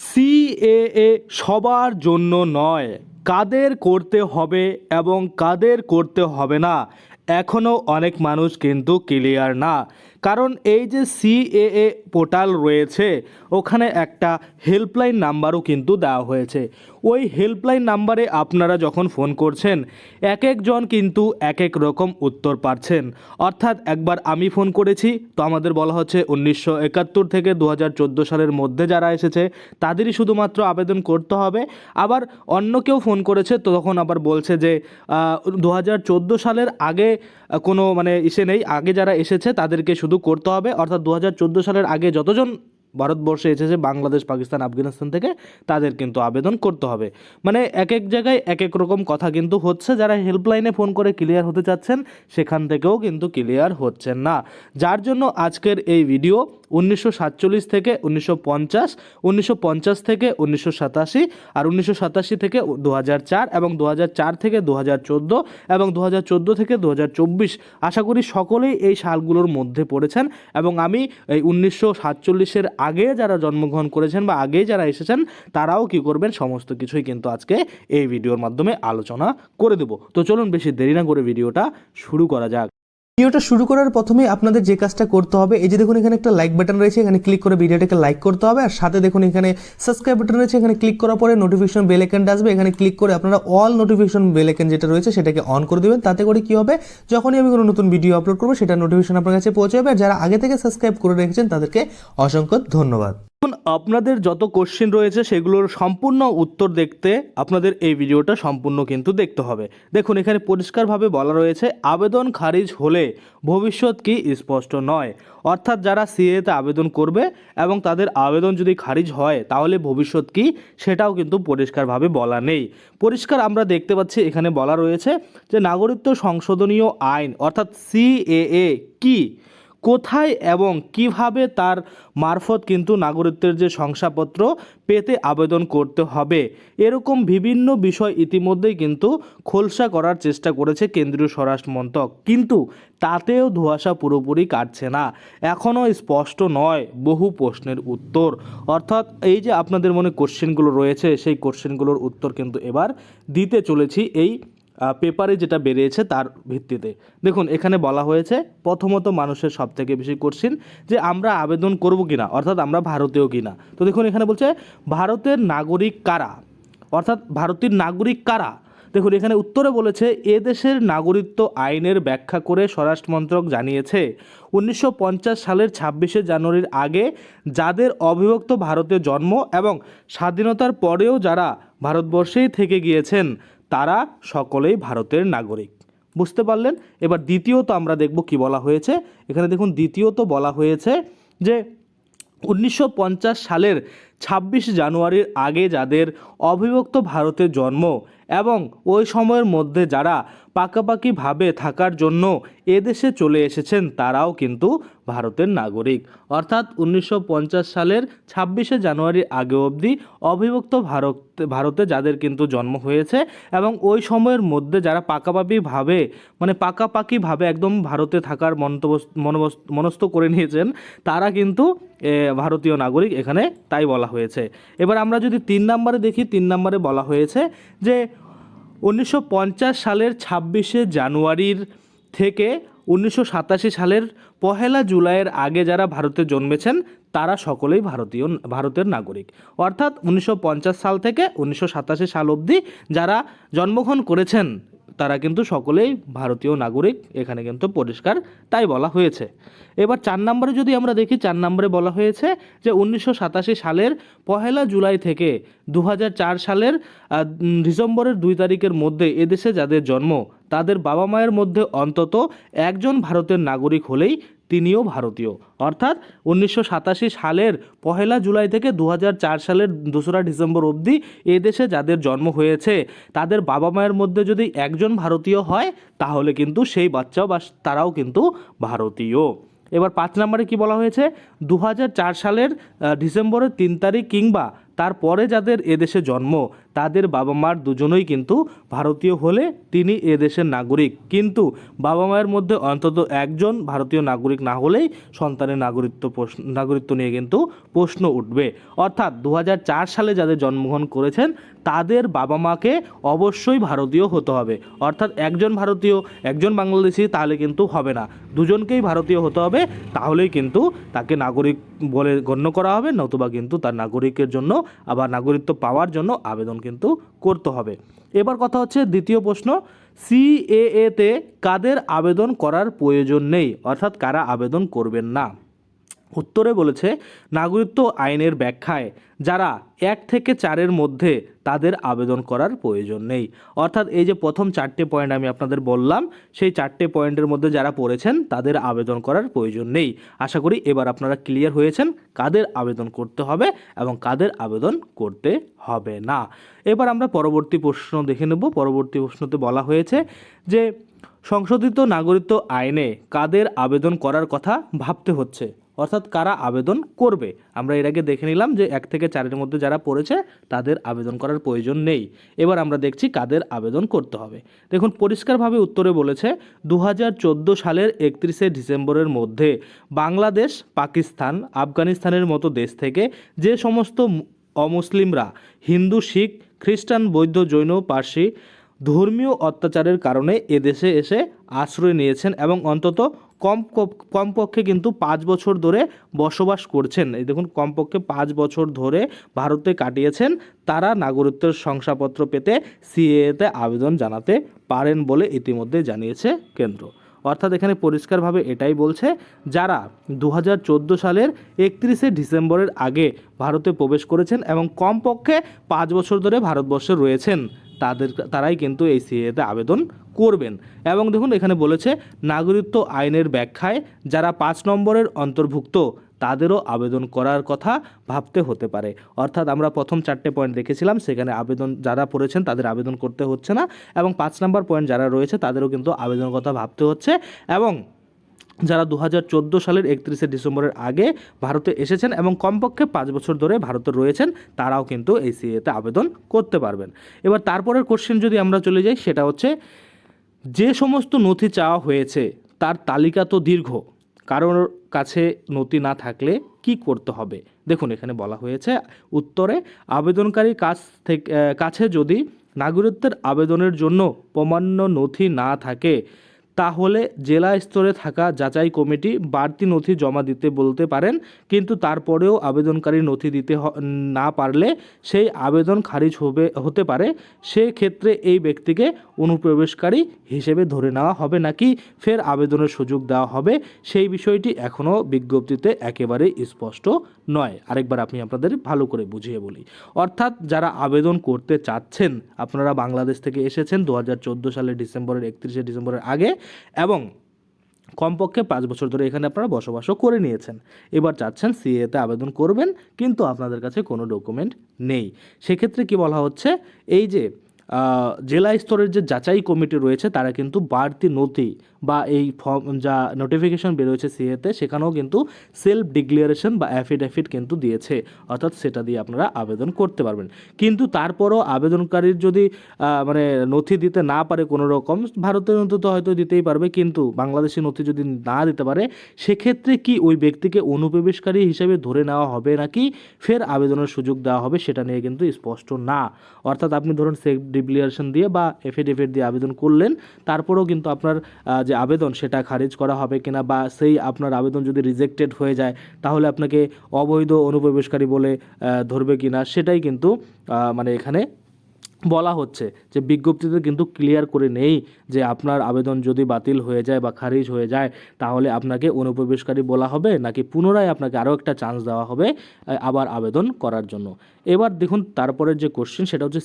CAA সবার জন্য নয়, কাদের করতে হবে এবং কাদের করতে হবে না এখনও অনেক মানুষ কিন্তু ক্লিয়ার না। কারণ এই যে সিএএ পোর্টাল রয়েছে ওখানে একটা হেল্পলাইন নাম্বারও কিন্তু দেওয়া হয়েছে। ওই হেল্পলাইন নাম্বারে আপনারা যখন ফোন করছেন এক একজন কিন্তু এক এক রকম উত্তর পাচ্ছেন। অর্থাৎ একবার আমি ফোন করেছি তো আমাদের বলা হচ্ছে 1971 থেকে 2014 সালের মধ্যে যারা এসেছে তাদেরই শুধুমাত্র আবেদন করতে হবে। আবার অন্য কেউ ফোন করেছে তো তখন আবার বলছে যে 2014 সালের আগে কোনো ইসে নেই, আগে যারা এসেছে তাদেরকে শুধু করতে হবে। অর্থাৎ 2014 সালের আগে যতজন ভারতবর্ষে এসেছে বাংলাদেশ, পাকিস্তান, আফগানিস্তান থেকে তাদের কিন্তু আবেদন করতে হবে। এক এক জায়গায় এক এক রকম কথা কিন্তু হচ্ছে। যারা হেল্পলাইনে ফোন করে ক্লিয়ার হতে চাচ্ছেন সেখান থেকেও কিন্তু ক্লিয়ার হচ্ছেন না, যার জন্য আজকের এই ভিডিও 1947 থেকে 1950, 1950 থেকে 1987 আর 1987 থেকে 2004 এবং 2004 থেকে 2014 এবং 2014 থেকে 2024। আশা করি সকলেই এই সালগুলোর মধ্যে পড়েছেন এবং আমি এই 1947-এর আগে যারা জন্মগ্রহণ করেছেন বা আগে যারা এসেছেন তারাও কি করবেন সমস্ত কিছুই কিন্তু আজকে এই ভিডিওর মাধ্যমে আলোচনা করে দেব। তো চলুন বেশি দেরি না করে ভিডিওটা শুরু করা যাক। ভিডিওটা শুরু করার প্রথমেই আপনাদের যে কাজটা করতে হবে, এই যে দেখুন এখানে একটা লাইক বাটন রয়েছে, এখানে ক্লিক করে ভিডিওটাকে লাইক করতে হবে। আর সাথে দেখুন এখানে সাবস্ক্রাইব বাটন রয়েছে, এখানে ক্লিক করার পরে নোটিফিকেশন বেল আইকনটা আসবে, এখানে ক্লিক করে আপনারা অল নোটিফিকেশন বেল আইকন যেটা রয়েছে সেটাকে অন করে দেবেন। তাতে করে কি হবে, যখনই আমি কোনো নতুন ভিডিও আপলোড করবো সেটা নোটিফিকেশন আপনার কাছে পৌঁছে যাবে। আর যারা আগে থেকে সাবস্ক্রাইব করে রেখেছেন তাদেরকে অসংখ্য ধন্যবাদ। এখন আপনাদের যত কোশ্চেন রয়েছে সেগুলোর সম্পূর্ণ উত্তর দেখতে আপনাদের এই ভিডিওটা সম্পূর্ণ কিন্তু দেখতে হবে। দেখুন এখানে পরিষ্কারভাবে বলা রয়েছে আবেদন খারিজ হলে ভবিষ্যৎ কি স্পষ্ট নয়। অর্থাৎ যারা সিএতে আবেদন করবে এবং তাদের আবেদন যদি খারিজ হয় তাহলে ভবিষ্যৎ কি সেটাও কিন্তু পরিষ্কারভাবে বলা নেই। পরিষ্কার আমরা দেখতে পাচ্ছি এখানে বলা রয়েছে যে নাগরিকত্ব সংশোধনীয় আইন অর্থাৎ সিএএ কি, কোথায় এবং কিভাবে তার মারফত কিন্তু নাগরিকত্বের যে শংসাপত্র পেতে আবেদন করতে হবে, এরকম বিভিন্ন বিষয় ইতিমধ্যেই কিন্তু খোলসা করার চেষ্টা করেছে কেন্দ্রীয় স্বরাষ্ট্র মন্ত্রক, কিন্তু তাতেও ধোঁয়াশা পুরোপুরি কাটছে না। এখনও স্পষ্ট নয় বহু প্রশ্নের উত্তর। অর্থাৎ এই যে আপনাদের মনে কোশ্চেনগুলো রয়েছে সেই কোশ্চেনগুলোর উত্তর কিন্তু এবার দিতে চলেছি এই পেপারে যেটা বেরিয়েছে তার ভিত্তিতে। দেখুন এখানে বলা হয়েছে প্রথমত মানুষের সব থেকে বেশি কোশ্চেন যে আমরা আবেদন করব কিনা, অর্থাৎ আমরা ভারতীয় কিনা। তো দেখুন এখানে বলছে ভারতের নাগরিক কারা, অর্থাৎ ভারতের নাগরিক কারা। দেখুন এখানে উত্তরে বলেছে এদেশের নাগরিকত্ব আইনের ব্যাখ্যা করে স্বরাষ্ট্র মন্ত্রক জানিয়েছে 1950 সালের 26শে জানুয়ারির আগে যাদের অবিভক্ত ভারতে জন্ম এবং স্বাধীনতার পরেও যারা ভারতবর্ষেই থেকে গিয়েছেন তারা সকলেই ভারতের নাগরিক। বুঝতে পারলেন? এবার দ্বিতীয়ত আমরা দেখব কি বলা হয়েছে। এখানে দেখুন দ্বিতীয়ত বলা হয়েছে যে 1950 সালের 26 জানুয়ারির আগে যাদের অবিভক্ত ভারতে জন্ম এবং ওই সময়ের মধ্যে যারা পাকাপাকিভাবে থাকার জন্য এদেশে চলে এসেছেন তারাও কিন্তু ভারতের নাগরিক। অর্থাৎ 1950 সালের 26শে জানুয়ারির আগে অবধি অবিভক্ত ভারতে যাদের কিন্তু জন্ম হয়েছে এবং ওই সময়ের মধ্যে যারা পাকাপাকিভাবে একদম ভারতে থাকার মনস্থ করে নিয়েছেন তারা কিন্তু ভারতীয় নাগরিক এখানে তাই বলা হয়েছে। এবার আমরা যদি 3 নম্বরে দেখি, 3 নম্বরে বলা হয়েছে যে 1950 সালের 26শে জানুয়ারির থেকে 1987 সালের 1 জুলাইয়ের আগে যারা ভারতে জন্মেছেন তারা সকলেই ভারতের নাগরিক। অর্থাৎ 1950 সাল থেকে 1987 সাল অবধি যারা জন্মগ্রহণ করেছেন তারা কিন্তু সকলেই ভারতীয় নাগরিক, এখানে কিন্তু পরিষ্কার তাই বলা হয়েছে। এবার 4 নম্বরে যদি আমরা দেখি, 4 নম্বরে বলা হয়েছে যে 1987 সালের 1 জুলাই থেকে 2004 সালের ডিসেম্বরের 2 তারিখের মধ্যে এদেশে যাদের জন্ম তাদের বাবা মায়ের মধ্যে অন্তত একজন ভারতের নাগরিক হলেই তিনিও ভারতীয়। অর্থাৎ 1987 সালের 1 জুলাই থেকে 2004 সালের 2রা ডিসেম্বর অবধি এদেশে যাদের জন্ম হয়েছে তাদের বাবা মায়ের মধ্যে যদি একজন ভারতীয় হয় তাহলে কিন্তু সেই বাচ্চাও বা তারাও কিন্তু ভারতীয়। এবার 5 নম্বরে কি বলা হয়েছে, 2004 সালের ডিসেম্বরের 3 তারিখ কিংবা তারপরে যাদের এদেশে জন্ম তাদের বাবা মার দুজনেই কিন্তু ভারতীয় হলে তিনি এদেশের নাগরিক, কিন্তু বাবা মায়ের মধ্যে অন্তত একজন ভারতীয় নাগরিক না হলেই সন্তানের নাগরিকত্ব নিয়ে কিন্তু প্রশ্ন উঠবে। অর্থাৎ 2004 সালে যাদের জন্মগ্রহণ করেছেন তাদের বাবা মাকে অবশ্যই ভারতীয় হতে হবে। অর্থাৎ একজন ভারতীয় একজন বাংলাদেশি তাহলে কিন্তু হবে না, দুজনকেই ভারতীয় হতে হবে, তাহলেই কিন্তু তাকে নাগরিক বলে গণ্য করা হবে, নতুবা কিন্তু তার নাগরিকের জন্য আবার নাগরিকত্ব পাওয়ার জন্য আবেদন কিন্তু করতে হবে। এবার কথা হচ্ছে দ্বিতীয় প্রশ্ন, সিএএতে কাদের আবেদন করার প্রয়োজন নেই, অর্থাৎ কারা আবেদন করবেন না। উত্তরে বলেছে নাগরিকত্ব আইনের ব্যাখ্যায় যারা 1 থেকে 4-এর মধ্যে তাদের আবেদন করার প্রয়োজন নেই। অর্থাৎ এই যে প্রথম 4টে পয়েন্ট আমি আপনাদের বললাম, সেই 4টে পয়েন্টের মধ্যে যারা পড়েছেন তাদের আবেদন করার প্রয়োজন নেই। আশা করি এবার আপনারা ক্লিয়ার হয়েছেন কাদের আবেদন করতে হবে এবং কাদের আবেদন করতে হবে না। এবার আমরা পরবর্তী প্রশ্ন দেখে নেব। পরবর্তী প্রশ্নতে বলা হয়েছে যে সংশোধিত নাগরিকত্ব আইনে কাদের আবেদন করার কথা ভাবতে হচ্ছে, অর্থাৎ কারা আবেদন করবে। আমরা এর আগে দেখে নিলাম যে 1 থেকে 4-এর মধ্যে যারা পড়েছে তাদের আবেদন করার প্রয়োজন নেই। এবার আমরা দেখছি কাদের আবেদন করতে হবে। দেখুন পরিষ্কারভাবে উত্তরে বলেছে 2014 সালের 31শে ডিসেম্বরের মধ্যে বাংলাদেশ, পাকিস্তান, আফগানিস্তানের মতো দেশ থেকে যে সমস্ত অমুসলিমরা হিন্দু, শিখ, খ্রিস্টান, বৌদ্ধ, জৈন, পার্সি ধর্মীয় অত্যাচারের কারণে এদেশে এসে আশ্রয় নিয়েছেন এবং অন্তত কমপক্ষে কিন্তু 5 বছর ধরে বসবাস করছেন, এই দেখুন কমপক্ষে 5 বছর ধরে ভারতে কাটিয়েছেন, তারা নাগরিকত্বের শংসাপত্র পেতে সিএএতে আবেদন জানাতে পারেন বলে ইতিমধ্যে জানিয়েছে কেন্দ্র। অর্থাৎ এখানে পরিষ্কারভাবে এটাই বলছে যারা 2014 সালের 31শে ডিসেম্বরের আগে ভারতে প্রবেশ করেছেন এবং কমপক্ষে 5 বছর ধরে ভারতবর্ষে রয়েছেন তারাই কিন্তু এই সিএএতে আবেদন করবেন। এবং দেখুন এখানে বলেছে নাগরিকত্ব আইনের ব্যাখ্যায় যারা 5 নম্বরের অন্তর্ভুক্ত তাদেরও আবেদন করার কথা ভাবতে হতে পারে। অর্থাৎ আমরা প্রথম 4টে পয়েন্ট দেখেছিলাম, সেখানে আবেদন যারা পড়েছেন তাদের আবেদন করতে হচ্ছে না, এবং 5 নম্বর পয়েন্ট যারা রয়েছে তাদেরও কিন্তু আবেদনের কথা ভাবতে হচ্ছে, এবং যারা 2014 সালের 31শে ডিসেম্বরের আগে ভারতে এসেছেন এবং কমপক্ষে 5 বছর ধরে ভারতে রয়েছেন তারাও কিন্তু এই সিএতে আবেদন করতে পারবেন। এবার তারপরের কোশ্চেন যদি আমরা চলে যাই, সেটা হচ্ছে যে সমস্ত নথি চাওয়া হয়েছে তার তালিকা তো দীর্ঘ, কারোর কাছে নথি না থাকলে কি করতে হবে। দেখুন এখানে বলা হয়েছে উত্তরে আবেদনকারী কাছে যদি নাগরিকত্বের আবেদনের জন্য প্রমাণ্য নথি না থাকে তাহলে জেলা স্তরে থাকা যাচাই কমিটি বাড়তি নথি জমা দিতে বলতে পারেন, কিন্তু তারপরেও আবেদনকারী নথি দিতে না পারলে সেই আবেদন খারিজ হতে পারে। সেক্ষেত্রে এই ব্যক্তিকে অনুপ্রবেশকারী হিসেবে ধরে নেওয়া হবে নাকি ফের আবেদনের সুযোগ দেওয়া হবে, সেই বিষয়টি এখনও বিজ্ঞপ্তিতে একেবারেই স্পষ্ট নয়। আরেকবার আমি আপনাদের ভালো করে বুঝিয়ে বলি। অর্থাৎ যারা আবেদন করতে চাচ্ছেন, আপনারা বাংলাদেশ থেকে এসেছেন 2014 সালের 31শে ডিসেম্বরের আগে এবং কমপক্ষে 5 বছর ধরে এখানে আপনারা বসবাসও করে নিয়েছেন, এবার চাচ্ছেন সিএতে আবেদন করবেন কিন্তু আপনাদের কাছে কোনো ডকুমেন্ট নেই, সেক্ষেত্রে কি বলা হচ্ছে, এই যে জেলা স্তরের যে যাচাই কমিটি রয়েছে তারা কিন্তু বাড়তি নথি বা এই ফর্ম যা নোটিফিকেশন বেরোয়েছে সিএতে সেখানেও কিন্তু সেলফ ডিক্লারেশন বা অ্যাফিডেভিট কিন্তু দিয়েছে, অর্থাৎ সেটা দিয়ে আপনারা আবেদন করতে পারবেন। কিন্তু তারপরও আবেদনকারীর যদি মানে নথি দিতে না পারে কোনো রকম, ভারতের নথি তো হয়তো দিতেই পারবে কিন্তু বাংলাদেশি নথি যদি না দিতে পারে, সেক্ষেত্রে কি ওই ব্যক্তিকে অনুপ্রবেশকারী হিসেবে ধরে নেওয়া হবে নাকি ফের আবেদনের সুযোগ দেওয়া হবে সেটা নিয়ে কিন্তু স্পষ্ট না। অর্থাৎ আপনি ধরুন সেলফ ডিক্লারেশন দিয়ে বা এফিডেভিট দিয়ে আবেদন করলেন, তারপরেও কিন্তু আপনার যে আবেদন সেটা খারিজ করা হবে কিনা বা সেই আপনার আবেদন যদি রিজেক্টেড হয়ে যায় তাহলে আপনাকে অবৈধ অনুপ্রবেশকারী বলে ধরবে কিনা, সেটাই কিন্তু মানে এখানে বলা হচ্ছে যে বিজ্ঞপ্তিতে কিন্তু ক্লিয়ার করে নেই যে আপনার আবেদন যদি বাতিল হয়ে যায় বা খারিজ হয়ে যায় তাহলে আপনাকে অনুপ্রবেশকারী বলা হবে নাকি পুনরায় আপনাকে আরও একটা চান্স দেওয়া হবে আবার আবেদন করার জন্য। এবার দেখুন তারপরের যে কোশ্চেন সেটা হচ্ছে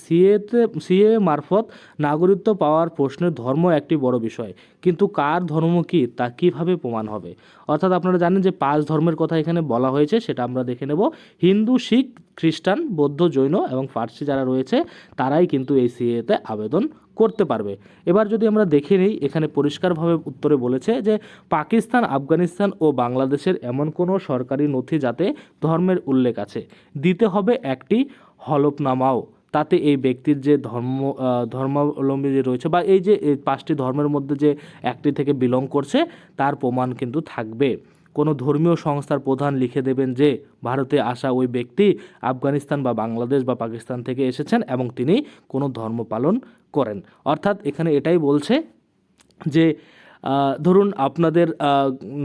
সিএ মারফত নাগরিকত্ব পাওয়ার প্রশ্নের ধর্ম একটি বড় বিষয়, কিন্তু কার ধর্ম কী তা কীভাবে প্রমাণ হবে। অর্থাৎ আপনারা জানেন যে 5 ধর্মের কথা এখানে বলা হয়েছে, সেটা আমরা দেখে নেব। হিন্দু, শিখ, খ্রিস্টান, বৌদ্ধ, জৈন এবং ফার্সি যারা রয়েছে তারাই কিন্তু এই সিএতে আবেদন করতে পারবে। এবার যদি আমরা দেখে নিই, এখানে পরিষ্কারভাবে উত্তরে বলেছে যে পাকিস্তান, আফগানিস্তান ও বাংলাদেশের এমন কোনো সরকারি নথি যাতে ধর্মের উল্লেখ আছে দিতে হবে একটি হলফনামাও, তাতে এই ব্যক্তির যে ধর্মাবলম্বী যে রয়েছে বা এই যে এই 5টি ধর্মের মধ্যে যে একটি থেকে বিলং করছে তার প্রমাণ কিন্তু থাকবে। কোনো ধর্মীয় সংস্থার প্রধান লিখে দেবেন যে ভারতে আসা ওই ব্যক্তি আফগানিস্তান বা বাংলাদেশ বা পাকিস্তান থেকে এসেছেন এবং তিনি কোনো ধর্ম পালন করেন। অর্থাৎ এখানে এটাই বলছে যে ধরুন আপনাদের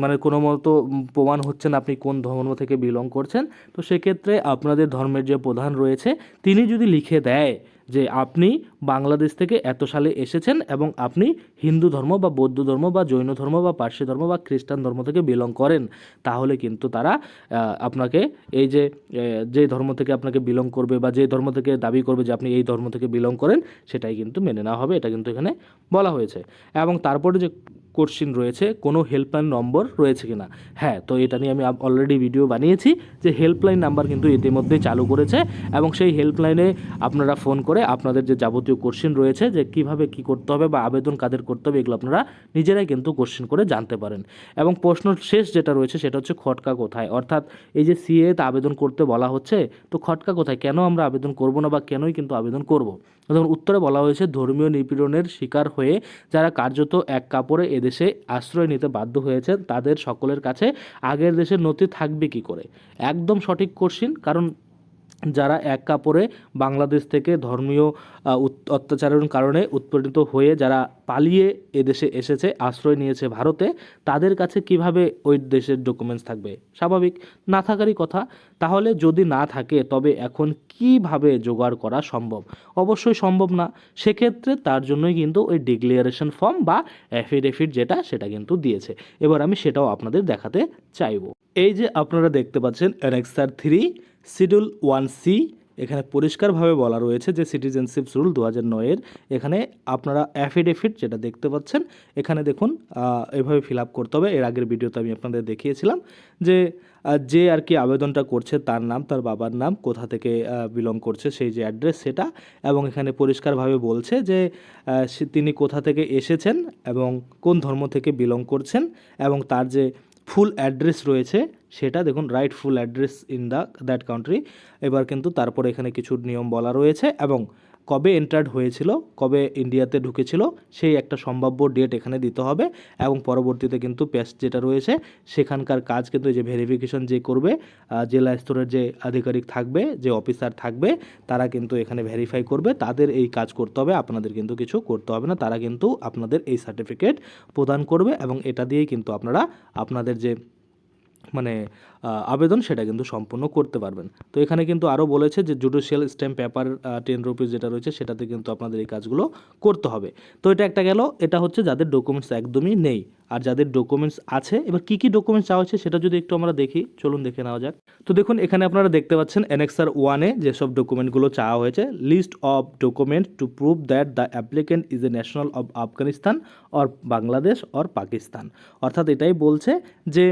মানে কোনো মতো প্রমাণ হচ্ছে না আপনি কোন ধর্ম থেকে বিলং করছেন, তো সেক্ষেত্রে আপনাদের ধর্মের যে প্রধান রয়েছে তিনি যদি লিখে দেয় যে আপনি বাংলাদেশ থেকে এত সালে এসেছেন এবং আপনি হিন্দু ধর্ম বা বৌদ্ধ ধর্ম বা জৈন ধর্ম বা পার্সি ধর্ম বা খ্রিস্টান ধর্ম থেকে বিলং করেন, তাহলে কিন্তু তারা আপনাকে এই যে ধর্ম থেকে আপনাকে বিলং করবে বা যে ধর্ম থেকে দাবি করবে যে আপনি এই ধর্ম থেকে বিলং করেন সেটাই কিন্তু মেনে নেওয়া হবে, এটা কিন্তু এখানে বলা হয়েছে। এবং তারপরে যে কোশ্চিন রয়েছে কোনো হেল্পলাইন নম্বর রয়েছে কিনা, হ্যাঁ, তো এটা নিয়ে আমি অলরেডি ভিডিও বানিয়েছি যে হেল্পলাইন নাম্বার কিন্তু ইতিমধ্যেই চালু করেছে এবং সেই হেল্পলাইনে আপনারা ফোন করে আপনাদের যে যাবতীয় কোশ্চিন রয়েছে যে কিভাবে কি করতে হবে বা আবেদন কাদের করতে হবে এগুলো আপনারা নিজেরাই কিন্তু কোশ্চিন করে জানতে পারেন। এবং প্রশ্ন শেষ যেটা রয়েছে সেটা হচ্ছে খটকা কোথায়, অর্থাৎ এই যে সিএতে আবেদন করতে বলা হচ্ছে তো খটকা কোথায়, কেন আমরা আবেদন করব না বা কেনই কিন্তু আবেদন করব। যেমন উত্তরে বলা হয়েছে ধর্মীয় নিপীড়নের শিকার হয়ে যারা কার্যত এক কাপড়ে এদেশে আশ্রয় নিতে বাধ্য হয়েছে তাদের সকলের কাছে আগের দেশের নথি থাকবে কি করে। একদম সঠিক কোশ্চিন, কারণ যারা এক কাপড়ে বাংলাদেশ থেকে ধর্মীয় অত্যাচারের কারণে উৎপীড়িত হয়ে যারা পালিয়ে এদেশে এসেছে আশ্রয় নিয়েছে ভারতে, তাদের কাছে কিভাবে ওই দেশের ডকুমেন্টস থাকবে, স্বাভাবিক না থাকারই কথা। তাহলে যদি না থাকে তবে এখন কিভাবে জোগাড় করা সম্ভব, অবশ্যই সম্ভব না। সেক্ষেত্রে তার জন্যই কিন্তু ওই ডিক্লারেশন ফর্ম বা অ্যাফিডেভিট যেটা সেটা কিন্তু দিয়েছে। এবার আমি সেটাও আপনাদের দেখাতে চাইবো। এই যে আপনারা দেখতে পাচ্ছেন অ্যানেক্সার 3 শিডিউল 1C, এখানে পরিষ্কারভাবে বলা রয়েছে যে সিটিজেনশিপ রুল 2009-এর এখানে আপনারা অ্যাফিডেভিট যেটা দেখতে পাচ্ছেন এখানে দেখুন এভাবে ফিল আপ করতে হবে। এর আগের ভিডিওতে আমি আপনাদের দেখিয়েছিলাম যে আর কি আবেদনটা করছে তার নাম, তার বাবার নাম, কোথা থেকে বিলং করছে সেই যে অ্যাড্রেস সেটা, এবং এখানে পরিষ্কারভাবে বলছে যে তিনি কোথা থেকে এসেছেন এবং কোন ধর্ম থেকে বিলং করছেন এবং তার যে ফুল অ্যাড্রেস রয়েছে সেটা দেখুন, right full address in that country. এবার কিন্তু তারপরে এখানে কিছু নিয়ম বলা রয়েছে এবং কবে এন্টার্ড হয়েছিল, কবে ইন্ডিয়াতে ঢুকেছিল সেই একটা সম্ভাব্য ডেট এখানে দিতে হবে। এবং পরবর্তীতে কিন্তু পেস্ট যেটা রয়েছে সেখানকার কাজ কিন্তু এই যে ভেরিফিকেশন যে করবে জেলা স্তরের যে আধিকারিক থাকবে, যে অফিসার থাকবে, তারা কিন্তু এখানে ভেরিফাই করবে, তাদের এই কাজ করতে হবে, আপনাদের কিন্তু কিছু করতে হবে না, তারা কিন্তু আপনাদের এই সার্টিফিকেট প্রদান করবে এবং এটা দিয়েই কিন্তু আপনারা আপনাদের যে মানে আবেদন সেটা কিন্তু সম্পূর্ণ করতে পারবেন। তো এখানে কিন্তু আরও বলেছে যে জুডিশিয়াল স্ট্যাম্প পেপার 10 রুপিস যেটা রয়েছে সেটাতে কিন্তু আপনাদের এই কাজগুলো করতে হবে। তো এটা একটা গেল, এটা হচ্ছে যাদের ডকুমেন্টস একদমই নেই। আর যাদের ডকুমেন্টস আছে, এবার কী কী ডকুমেন্টস চাওয়া হচ্ছে সেটা যদি একটু আমরা দেখি, চলুন দেখে নেওয়া যাক। তো দেখুন এখানে আপনারা দেখতে পাচ্ছেন অ্যানেক্সার 1-এ যেসব ডকুমেন্টগুলো চাওয়া হয়েছে, list of document to prove that the applicant is a national of Afghanistan or Bangladesh or Pakistan. অর্থাৎ এটাই বলছে যে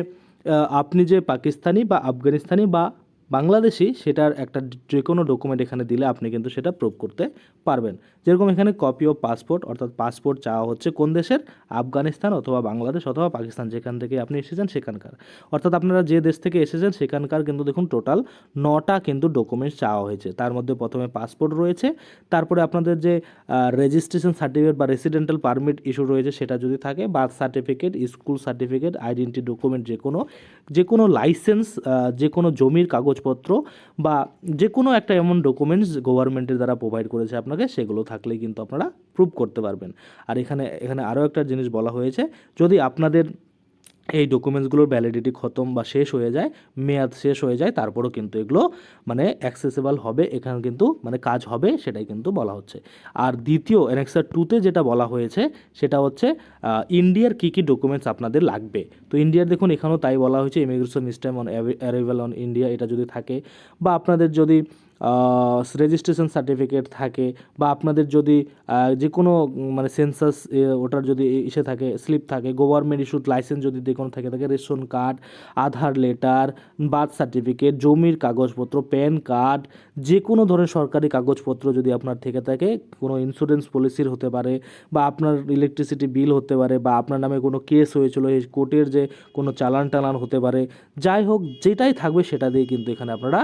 আপনি যে পাকিস্তানি বা আফগানিস্তানি বা বাংলাদেশি সেটার একটা যে কোনো ডকুমেন্ট এখানে দিলে আপনি কিন্তু সেটা প্রুভ করতে পারবেন। যেরকম এখানে কপি অফ পাসপোর্ট, অর্থাৎ পাসপোর্ট চাওয়া হচ্ছে কোন দেশের, আফগানিস্তান অথবা বাংলাদেশ অথবা পাকিস্তান, যেখান থেকে আপনি এসেছেন সেখানকার, অর্থাৎ আপনারা যে দেশ থেকে এসেছেন সেখানকার কিন্তু দেখুন টোটাল 9টা কিন্তু ডকুমেন্টস চাওয়া হয়েছে। তার মধ্যে প্রথমে পাসপোর্ট রয়েছে, তারপরে আপনাদের যে রেজিস্ট্রেশন সার্টিফিকেট বা রেসিডেন্টাল পারমিট ইস্যু রয়েছে সেটা যদি থাকে, birth certificate, school certificate, identity document, যে কোনো লাইসেন্স, যে কোনো জমির কাগজপত্র বা যে কোনো একটা এমন ডকুমেন্টস গভর্নমেন্টের দ্বারা প্রোভাইড করেছে আপনাকে, সেগুলো থাকলেই কিন্তু আপনারা প্রুভ করতে পারবেন। আর এখানে আরও একটা জিনিস বলা হয়েছে, যদি আপনাদের এই ডকুমেন্টসগুলোর ভ্যালিডিটি খতম বা শেষ হয়ে যায়, মেয়াদ শেষ হয়ে যায়, তারপরেও কিন্তু এগুলো মানে অ্যাক্সেসেবল হবে, এখানে কিন্তু মানে কাজ হবে, সেটাই কিন্তু বলা হচ্ছে। আর দ্বিতীয় অ্যানেক্সার 2-তে যেটা বলা হয়েছে সেটা হচ্ছে ইন্ডিয়ার কী কী ডকুমেন্টস আপনাদের লাগবে। তো ইন্ডিয়ার দেখুন এখানেও তাই বলা হয়েছে, immigration stamp on arrival on India, এটা যদি থাকে, বা আপনাদের যদি রেজিস্ট্রেশন সার্টিফিকেট থাকে, বা আপনাদের যদি যে কোনো মানে সেন্সাস ওটার যদি ইসে থাকে, স্লিপ থাকে, গভর্নমেন্ট ইস্যুড লাইসেন্স যদি যে কোনো থাকে, রেশন কার্ড, আধার লেটার, বার্থ সার্টিফিকেট, জমির কাগজপত্র, প্যান কার্ড, যে কোনো ধরনের সরকারি কাগজপত্র যদি আপনার থেকে থাকে, কোনো ইন্স্যুরেন্স পলিসির হতে পারে, বা আপনার ইলেকট্রিসিটি বিল হতে পারে, বা আপনার নামে কোনো কেস হয়েছিল এই কোর্টের যে কোনো চালান টালান হতে পারে, যাই হোক যেটাই থাকবে সেটা দিয়ে কিন্তু এখানে আপনারা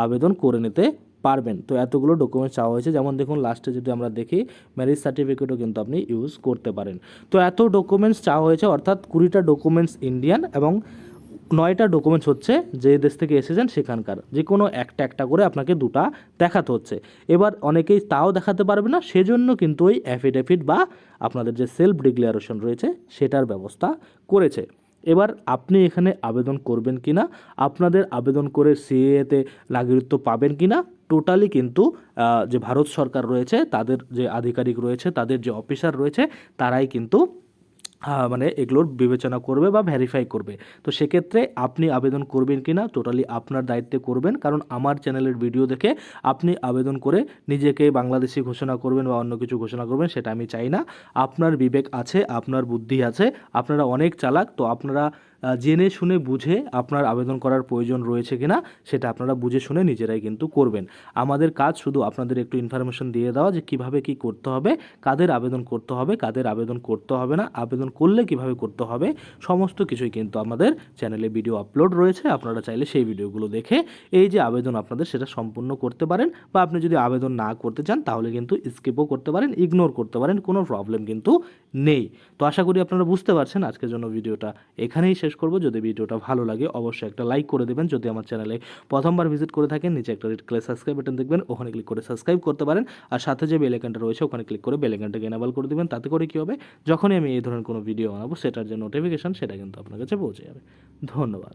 আবেদন করে নিতে পারবেন। তো এতগুলো ডকুমেন্টস চাওয়া হয়েছে, যেমন দেখুন লাস্টে যদি আমরা দেখি ম্যারেজ সার্টিফিকেটও কিন্তু আপনি ইউজ করতে পারেন। তো এত ডকুমেন্টস চাওয়া হয়েছে, অর্থাৎ 20টা ডকুমেন্টস ইন্ডিয়ান এবং 9টা ডকুমেন্টস হচ্ছে যে দেশ থেকে এসেছেন সেখানকার, যে কোনো একটা করে আপনাকে 2টা দেখাতে হচ্ছে। এবার অনেকেই তাও দেখাতে পারবে না, সেজন্য কিন্তু ওই অ্যাফিডেভিট বা আপনাদের যে সেলফ ডিক্লারেশন রয়েছে সেটার ব্যবস্থা করেছে। এবার আপনি এখানে আবেদন করবেন কি না, আপনাদের আবেদন করে সিএতে নাগরিকত্ব পাবেন কি না, টোটালি কিন্তু যে ভারত সরকার রয়েছে, তাদের যে আধিকারিক রয়েছে, তাদের যে অফিসার রয়েছে, তারাই কিন্তু মানে এগুলোর বিবেচনা করবে বা ভেরিফাই করবে। তো সেক্ষেত্রে আপনি আবেদন করবেন কি না টোটালি আপনার দায়িত্বে করবেন, কারণ আমার চ্যানেলের ভিডিও দেখে আপনি আবেদন করে নিজেকে বাংলাদেশি ঘোষণা করবেন বা অন্য কিছু ঘোষণা করবেন, সেটা আমি চাই না। আপনার বিবেক আছে, আপনার বুদ্ধি আছে, আপনারা অনেক চালাক, তো আপনারা জেনে শুনে বুঝে আপনার আবেদন করার প্রয়োজন রয়েছে কিনা সেটা আপনারা বুঝে শুনে নিজেরাই কিন্তু করবেন। আমাদের কাজ শুধু আপনাদের একটু ইনফরমেশন দিয়ে দেওয়া যে কিভাবে কি করতে হবে, কাদের আবেদন করতে হবে, কাদের আবেদন করতে হবে না, আবেদন করলে কিভাবে করতে হবে, সমস্ত কিছুই কিন্তু আমাদের চ্যানেলে ভিডিও আপলোড রয়েছে। আপনারা চাইলে সেই ভিডিওগুলো দেখে এই যে আবেদন আপনাদের সেটা সম্পূর্ণ করতে পারেন, বা আপনি যদি আবেদন না করতে চান তাহলে কিন্তু স্কিপও করতে পারেন, ইগনোর করতে পারেন, কোনো প্রবলেম কিন্তু নেই। তো আশা করি আপনারা বুঝতে পারছেন। আজকের জন্য ভিডিওটা এখানেই শেষ করব। যদি ভিডিওটা ভালো লাগে অবশ্যই একটা লাইক করে দেবেন। যদি আমার চ্যানেলে প্রথমবার ভিজিট করে থাকেন, নিচে একটা রেড কালার সাবস্ক্রাইব বাটন দেখবেন, ওখানে ক্লিক করে সাবস্ক্রাইব করতে পারেন। আর সাথে যে বেল আইকনটা রয়েছে ওখানে ক্লিক করে বেল আইকনটাকে এনেবল করে দেবেন। তাতে করে কী হবে, যখনই আমি এই ধরনের কোনো ভিডিও বানাবো সেটার যে নোটিফিকেশন সেটা কিন্তু আপনার কাছে পৌঁছে যাবে। ধন্যবাদ।